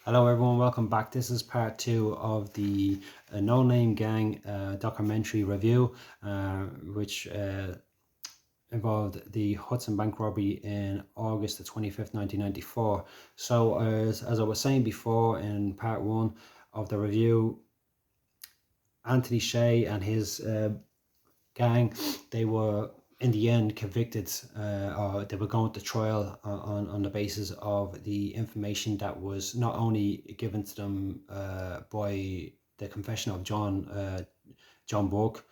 Hello everyone, welcome back. This is part two of the No Name Gang documentary review, which involved the Hudson Bank Robbery in August the 25th, 1994. So as I was saying before in part one of the review, Anthony Shea and his gang, they were in the end convicted, or they were going to trial on the basis of the information that was not only given to them by the confession of John Burke,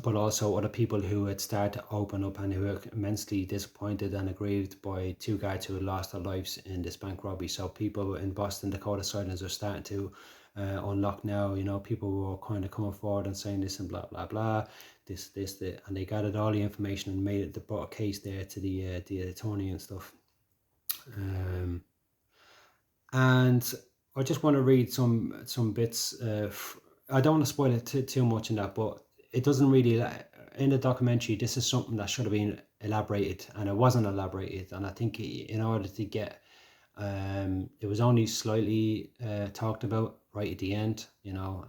but also other people who had started to open up and who were immensely disappointed and aggrieved by two guys who had lost their lives in this bank robbery. So people in Boston, Dakota Silence are starting to unlock now. You know, people were kind of coming forward and saying this and blah blah blah, and they gathered all the information and made it. They brought a case there to the attorney and stuff. And I just want to read some bits. I don't want to spoil it too much in that, but it doesn't really, in the documentary, this is something that should have been elaborated, and it wasn't elaborated. And I think in order to get, it was only slightly talked about right at the end, you know,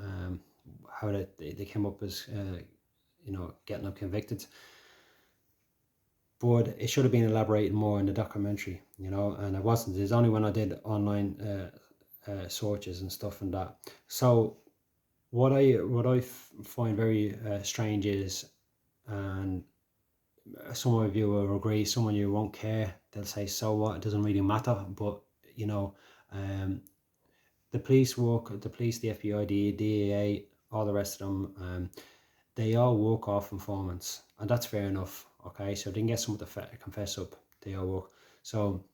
how they came up as, you know, getting them convicted. But it should have been elaborated more in the documentary, you know, and it wasn't. It's only when I did online searches and stuff and that. So what I find very strange is, and some of you will agree, some of you won't care. They'll say, so what? It doesn't really matter. But you know, the police, the FBI, the DEA, all the rest of them, they all work off informants, and that's fair enough. Okay, so they can get someone to confess up. They all work. So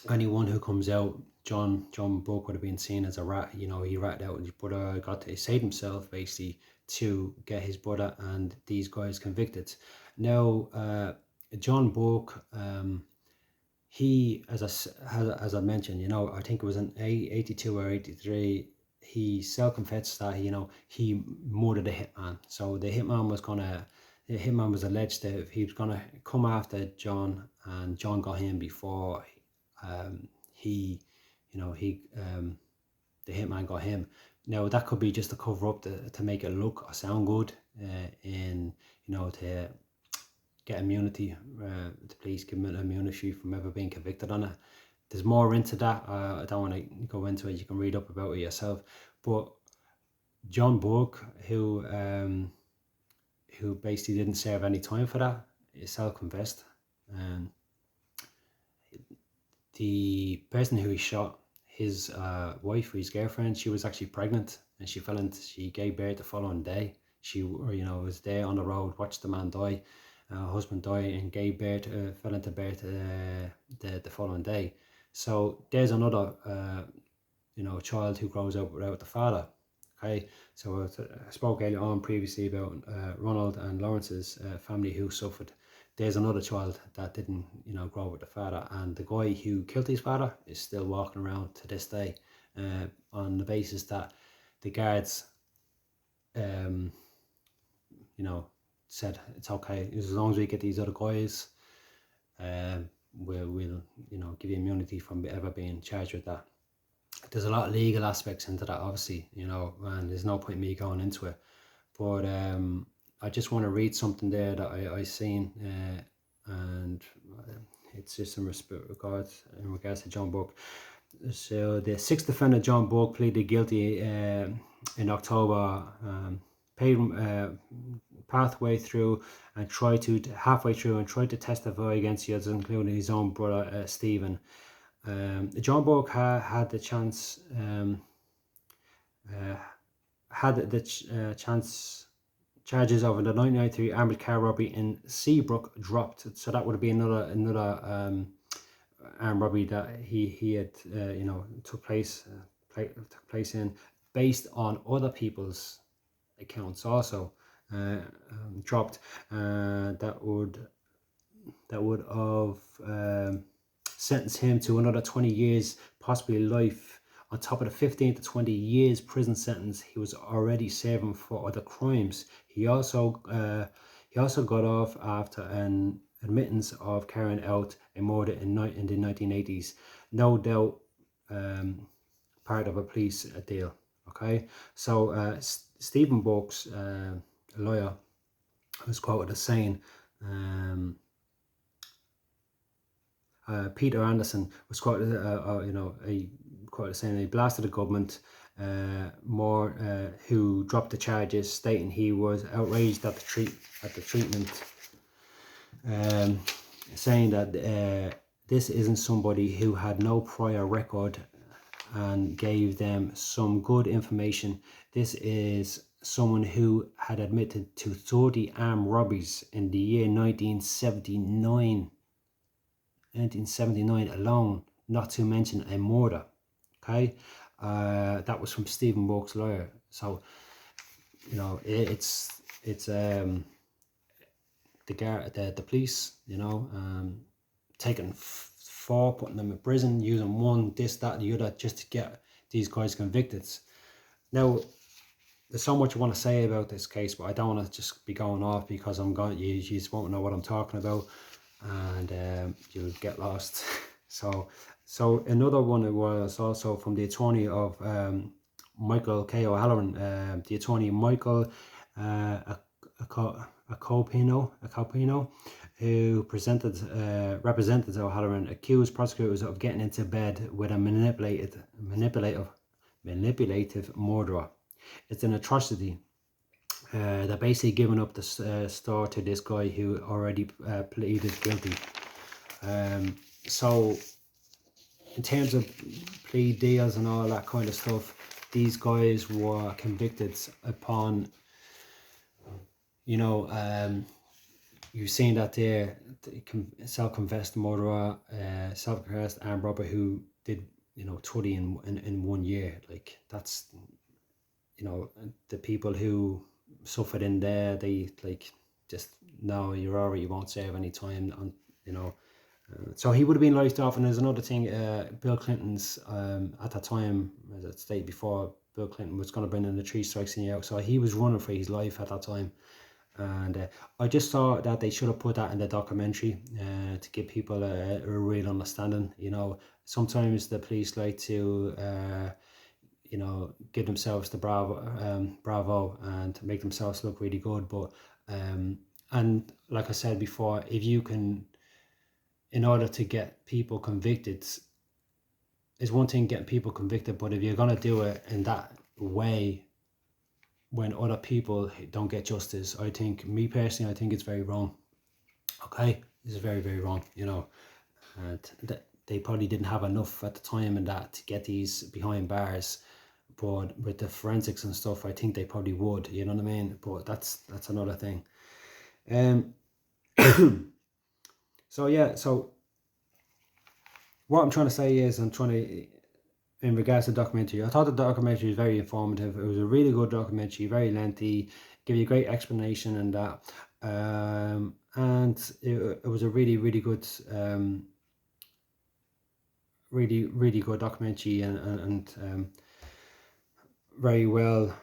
anyone who comes out, John Burke would have been seen as a rat. You know, he ratted out his brother, got to save himself basically to get his brother and these guys convicted. Now, John Burke, he, as I mentioned, you know, I think it was in 82 or 83, he self-confessed that, you know, he murdered a hitman. So the hitman was alleged that he was gonna come after John, and John got him before he, you know, the hitman got him. Now that could be just a cover up to make it look or sound good, in, you know, to get immunity, the police give him immunity from ever being convicted on it. There's more into that. I don't want to go into it. You can read up about it yourself. But John Burke, who basically didn't serve any time for that, is self-confessed. The person who he shot, his wife, his girlfriend, she was actually pregnant, and she gave birth the following day. She, you know, was there on the road, watched the man die, husband die, and gave birth, fell into birth the following day. So there's another, you know, child who grows up without the father. Okay, so I spoke earlier on previously about Ronald and Lawrence's family who suffered. There's another child that didn't, you know, grow up with the father, and the guy who killed his father is still walking around to this day, on the basis that the guards, you know, said it's okay as long as we get these other guys, we'll, you know, give you immunity from ever being charged with that. There's a lot of legal aspects into that, obviously, you know, and there's no point in me going into it. But I just want to read something there that I seen, and it's just in regards to John Burke. So the sixth defendant, John Burke, pleaded guilty in October, paid halfway through and tried to testify against the others, including his own brother Stephen. John Burke had the chance, charges of the 1993 armed car robbery in Seabrook dropped. So that would have been another armed robbery that he had, you know, took place in, based on other people's accounts also, dropped. That would have sentenced him to another 20 years, possibly life, on top of the 15 to 20 years prison sentence he was already serving for other crimes. He also got off after an admittance of carrying out a murder in the 1980s. no doubt part of a police deal. Okay, so Stephen Burke's lawyer was quoted as saying, Peter Anderson was quoted, quoted saying he blasted the government more, who dropped the charges, stating he was outraged at the treatment, saying that this isn't somebody who had no prior record and gave them some good information. This is someone who had admitted to 30 armed robberies in the year 1979 alone, not to mention a murder. Okay, that was from Stephen Burke's lawyer. So, you know, it's the police, you know, taking four, putting them in prison, using one, this, that, and the other, just to get these guys convicted. Now, there's so much I want to say about this case, but I don't want to just be going off because you just won't know what I'm talking about, and you'll get lost. So another one was also from the attorney of Michael K. O'Halloran, the attorney Michael Acopino, who represented O'Halloran, accused prosecutors of getting into bed with a manipulative murderer. It's an atrocity. They're basically giving up the store to this guy who already pleaded guilty. So in terms of plea deals and all that kind of stuff, these guys were convicted upon, you know, you've seen that there, self-confessed murderer, self-confessed armed robber who did, you know, 20 in 1 year. Like, that's, you know, the people who suffered in there, they like just, no, you're alright, you won't serve any time on, you know. So he would have been lifed off. And there's another thing, Bill Clinton's at that time, as I stated before, Bill Clinton was going to bring in the 3 strikes and you're out, so he was running for his life at that time. And I just thought that they should have put that in the documentary to give people a real understanding. You know, sometimes the police like to you know, give themselves the bravo and make themselves look really good, but and like I said before, if you can, in order to get people convicted, is one thing getting people convicted, but if you're going to do it in that way when other people don't get justice, I think, me personally, I think it's very wrong. Okay, it's very, very wrong, you know. And they probably didn't have enough at the time and that to get these behind bars, but with the forensics and stuff, I think they probably would, you know what I mean? But that's another thing. So yeah, so what I'm trying to say is, in regards to the documentary, I thought the documentary was very informative. It was a really good documentary, very lengthy, give you a great explanation and that. And it was a really, really good, really, really good documentary, and very well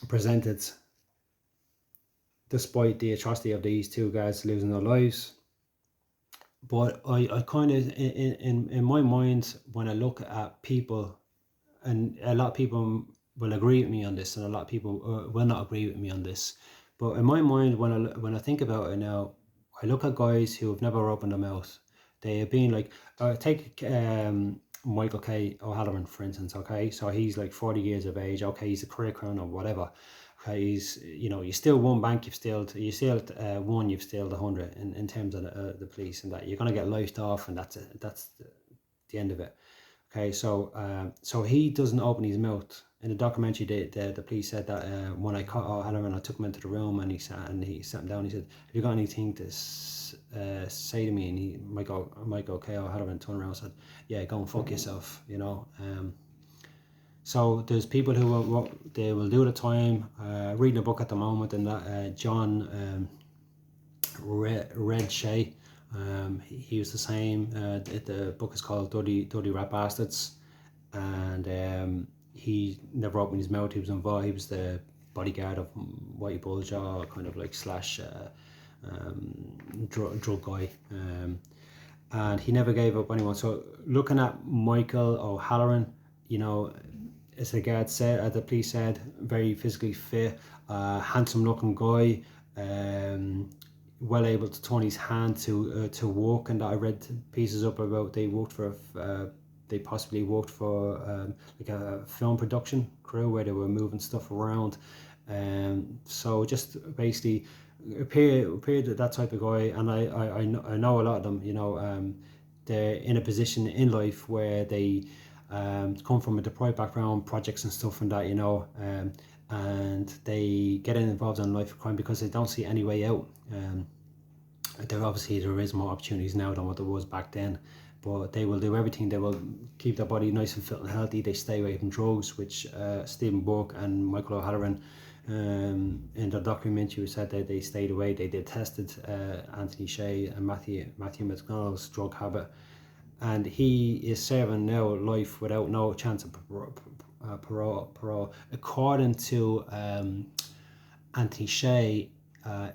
presented, despite the atrocity of these 2 guys losing their lives. But I kind of, in my mind, when I look at people, and a lot of people will agree with me on this, and a lot of people will not agree with me on this, but in my mind, when I think about it now, I look at guys who have never opened their mouth. They have been like, take Michael K. O'Halloran, for instance, okay? So he's like 40 years of age, okay, he's a career criminal or whatever. Okay, he's, you know, you steal one bank, you've stealed one, you've stealed 100 in terms of the police, and that you're going to get lifed off, and that's it. That's the end of it. Okay, so so he doesn't open his mouth. In the documentary, the police said that when I caught O'Halloran, I took him into the room and he sat him down. He said, "Have you got anything to say to me?" And Michael K. O'Halloran turned around and said, "Yeah, go and fuck yourself," you know. So there's people who will do the time. Reading a book at the moment, and that John Red Shea, he was the same. The book is called Dirty Rat Bastards, and he never opened his mouth. He was involved. He was the bodyguard of Whitey Bulger, kind of like slash drug guy. and he never gave up anyone. So looking at Michael O'Halloran, you know, as the guard said, as the police said, very physically fit, handsome looking guy, well able to turn his hand to work. And I read pieces up about they possibly worked for like a film production crew where they were moving stuff around. So just basically appeared that type of guy, and I know a lot of them. You know, they're in a position in life where they come from a deprived background, projects and stuff and that, you know, and they get involved in life of crime because they don't see any way out. There is more opportunities now than what there was back then, but they will do everything. They will keep their body nice and fit and healthy. They stay away from drugs, which Stephen Burke and Michael O'Halloran in the documentary said that they stayed away. They tested Anthony Shea and Matthew McDonald's drug habit, and he is serving now life without no chance of parole. According to Anthony Shea,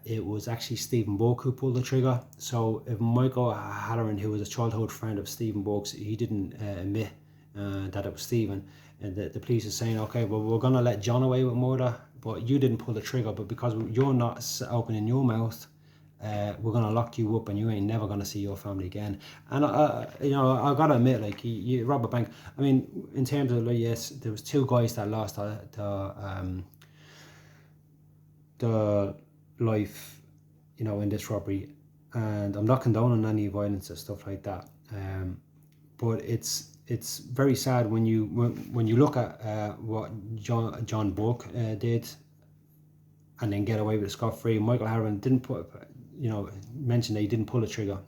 it was actually Stephen Burke who pulled the trigger. So if Michael Halloran, who was a childhood friend of Stephen Burke's, he didn't admit that it was Stephen, and the police are saying, okay, well, we're gonna let John away with murder, but you didn't pull the trigger. But because you're not opening your mouth, we're gonna lock you up, and you ain't never gonna see your family again. And you know, I gotta admit, like, you rob a bank. I mean, in terms of, like, yes, there was two guys that lost the life, you know, in this robbery, and I'm not condoning any violence or stuff like that. But it's very sad when you look at what John Burke did, and then get away with it scot-free. Michael Halloran didn't mention that he didn't pull the trigger.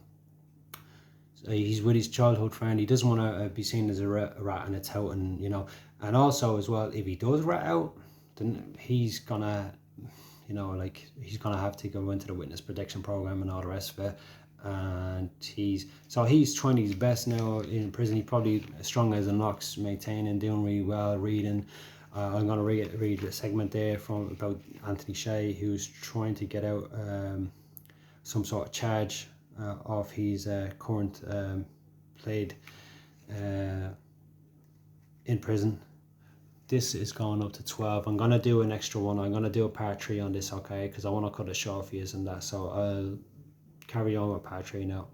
So he's with his childhood friend. He doesn't want to be seen as a rat in a tout, and you know, and also as well, if he does rat out, then he's gonna, you know, like, he's gonna have to go into the witness protection program and all the rest of it. And he's trying his best now in prison. He's probably strong as an ox, maintaining, doing really well, reading. I'm going to read a segment there from about Anthony Shea, who's trying to get out some sort of charge off his current played in prison. This is going up to 12. I'm going to do an extra one. I'm going to do a part 3 on this, okay, because I want to cut it short for you and that. So I'll carry on with part 3 now.